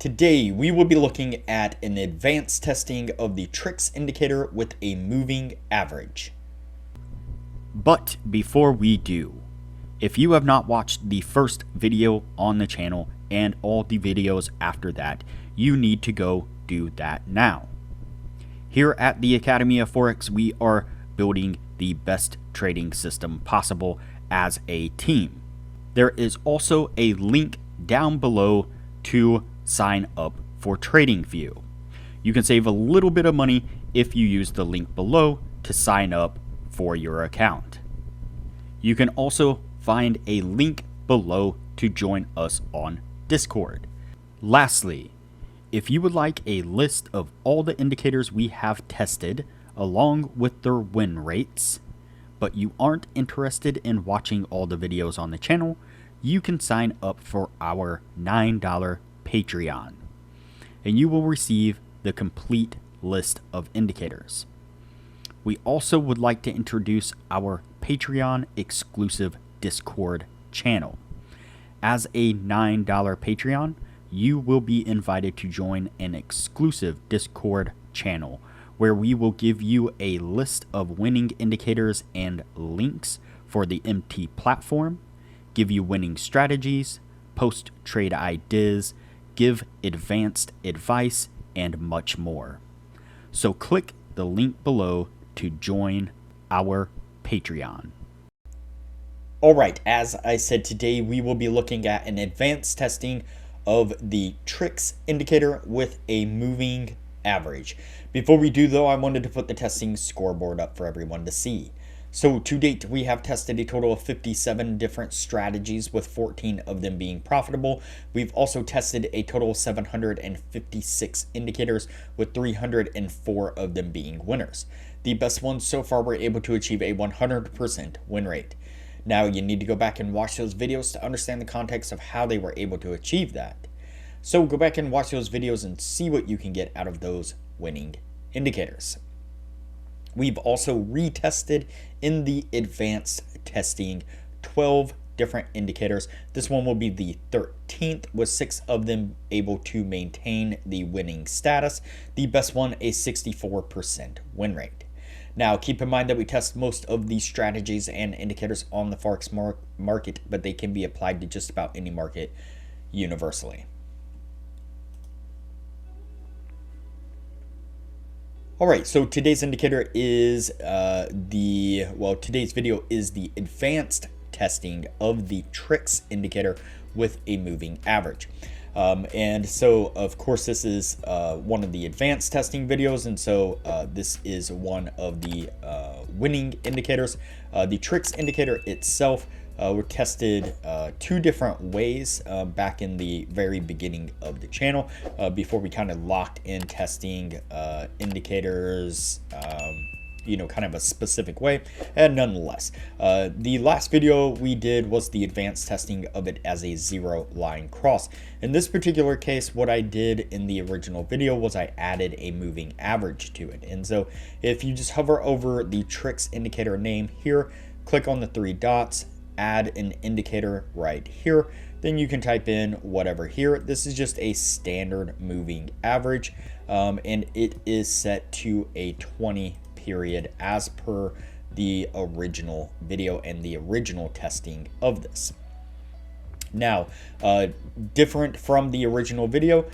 Today, we will be looking at an advanced testing of the TRIX indicator with a moving average. But before we do, if you have not watched the first video on the channel and all the videos after that, you need to go do that now. Here at the Academy of Forex, we are building the best trading system possible as a team. There is also a link down below to sign up for TradingView. You can save a little bit of money if you use the link below to sign up for your account. You can also find a link below to join us on Discord. Lastly, if you would like a list of all the indicators we have tested along with their win rates, but you aren't interested in watching all the videos on the channel, you can sign up for our $9 Patreon, and you will receive the complete list of indicators. We also would like to introduce our Patreon exclusive Discord channel. As a $9 Patreon, you will be invited to join an exclusive Discord channel where we will give you a list of winning indicators and links for the MT platform, give you winning strategies, post trade ideas, give advanced advice, and much more. So click the link below to join our Patreon. Alright, as I said, today we will be looking at an advanced testing of the TRIX indicator with a moving average. Before we do though, I wanted to put the testing scoreboard up for everyone to see. So to date, we have tested a total of 57 different strategies, with 14 of them being profitable. We've also tested a total of 756 indicators, with 304 of them being winners. The best ones so far were able to achieve a 100% win rate. Now you need to go back and watch those videos to understand the context of how they were able to achieve that. So go back and watch those videos and see what you can get out of those winning indicators. We've also retested in the advanced testing 12 different indicators. This one will be the 13th, with 6 of them able to maintain the winning status. The best one, a 64% win rate. Now, keep in mind that we test most of these strategies and indicators on the Forex market, but they can be applied to just about any market universally. Alright, so today's indicator is today's video is the advanced testing of the TRIX indicator with a moving average. And so, of course, this is one of the advanced testing videos, and so this is one of the winning indicators. The TRIX indicator itself were tested 2 different ways back in the very beginning of the channel, before we kind of locked in testing indicators kind of a specific way. And nonetheless, the last video we did was the advanced testing of it as a 0 line cross. In this particular case, what I did in the original video was I added a moving average to it. And so if you just hover over the TRIX indicator name here, click on the 3 dots, add an indicator right here, then you can type in whatever here. This is just a standard moving average, and it is set to a 20 period as per the original video and the original testing of this. Now, different from the original video,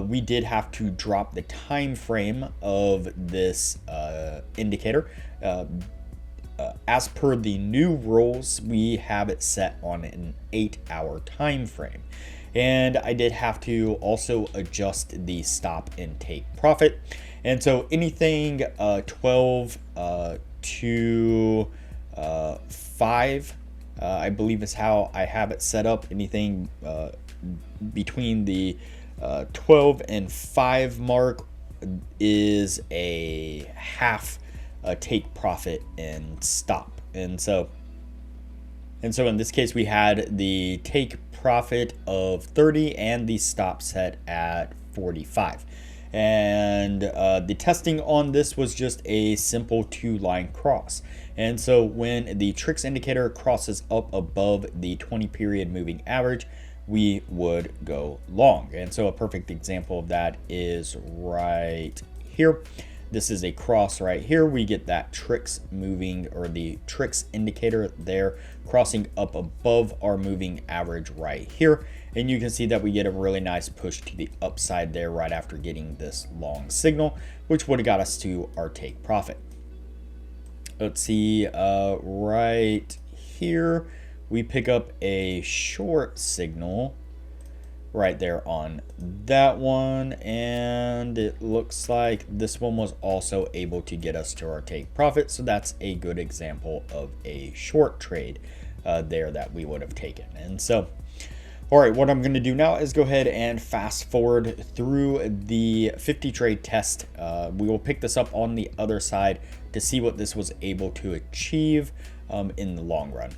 we did have to drop the time frame of this indicator. As per the new rules, we have it set on an 8-hour time frame. And I did have to also adjust the stop and take profit. And so anything 12 to 5, I believe is how I have it set up. Anything between the 12 and 5 mark is a half take profit and stop. And so in this case, we had the take profit of 30 and the stop set at 45. And the testing on this was just a simple 2-line cross. And so when the TRIX indicator crosses up above the 20 period moving average, we would go long. And so a perfect example of that is right here. This is a cross right here. We get that TRIX moving, or the TRIX indicator there, crossing up above our moving average right here. And you can see that we get a really nice push to the upside there right after getting this long signal, which would have got us to our take profit. Let's see, right here, we pick up a short signal right there on that one, and it looks like this one was also able to get us to our take profit. So that's a good example of a short trade there that we would have taken. And so, all right, what I'm going to do now is go ahead and fast forward through the 50 trade test. We will pick this up on the other side to see what this was able to achieve in the long run.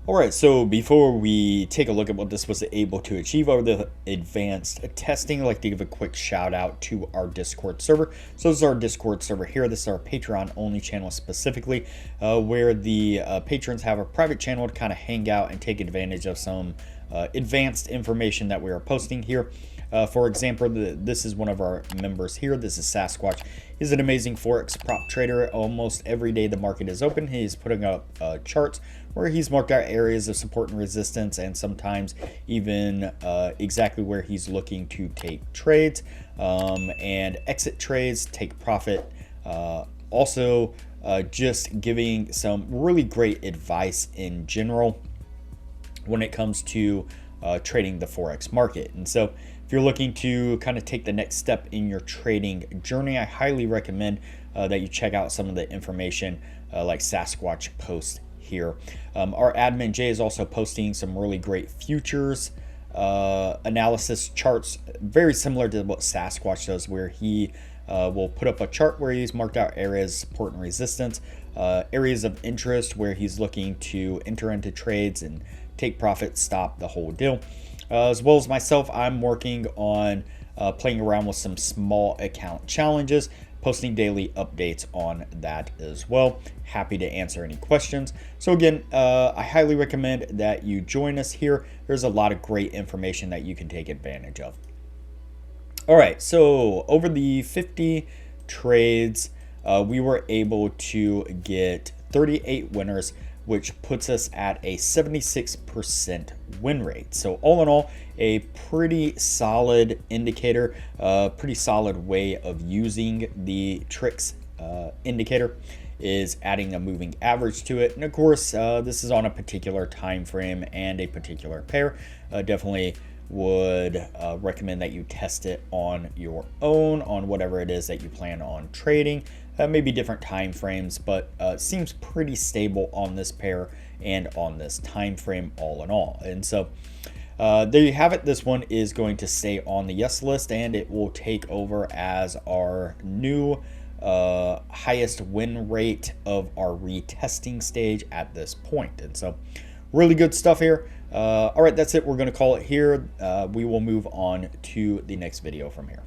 All right, so before we take a look at what this was able to achieve over the advanced testing, I'd like to give a quick shout out to our Discord server. So this is our Discord server here. This is our Patreon only channel specifically, where the patrons have a private channel to kind of hang out and take advantage of some advanced information that we are posting here. For example, this is one of our members here. This is Sasquatch. He's an amazing Forex prop trader. Almost every day the market is open, he's putting up charts where he's marked out areas of support and resistance, and sometimes even exactly where he's looking to take trades and exit trades, take profit. Also, just giving some really great advice in general when it comes to trading the Forex market. And so if you're looking to kind of take the next step in your trading journey, I highly recommend that you check out some of the information like Sasquatch posts here. Our admin Jay is also posting some really great futures analysis charts, very similar to what Sasquatch does, where he will put up a chart where he's marked out areas, support and resistance, areas of interest where he's looking to enter into trades and take profit, stop, the whole deal. As well as myself, I'm working on playing around with some small account challenges, posting daily updates on that as well. Happy to answer any questions. So again, I highly recommend that you join us here. There's a lot of great information that you can take advantage of. All right, so over the 50 trades, we were able to get 38 winners, which puts us at a 76% win rate. So all in all, a pretty solid indicator, pretty solid way of using the TRIX indicator is adding a moving average to it. And of course, this is on a particular time frame and a particular pair. Definitely would recommend that you test it on your own, on whatever it is that you plan on trading. Maybe different time frames, but seems pretty stable on this pair and on this time frame all in all. And so there you have it. This one is going to stay on the yes list, and it will take over as our new highest win rate of our retesting stage at this point. And so really good stuff here. All right, that's it. We're going to call it here. We will move on to the next video from here.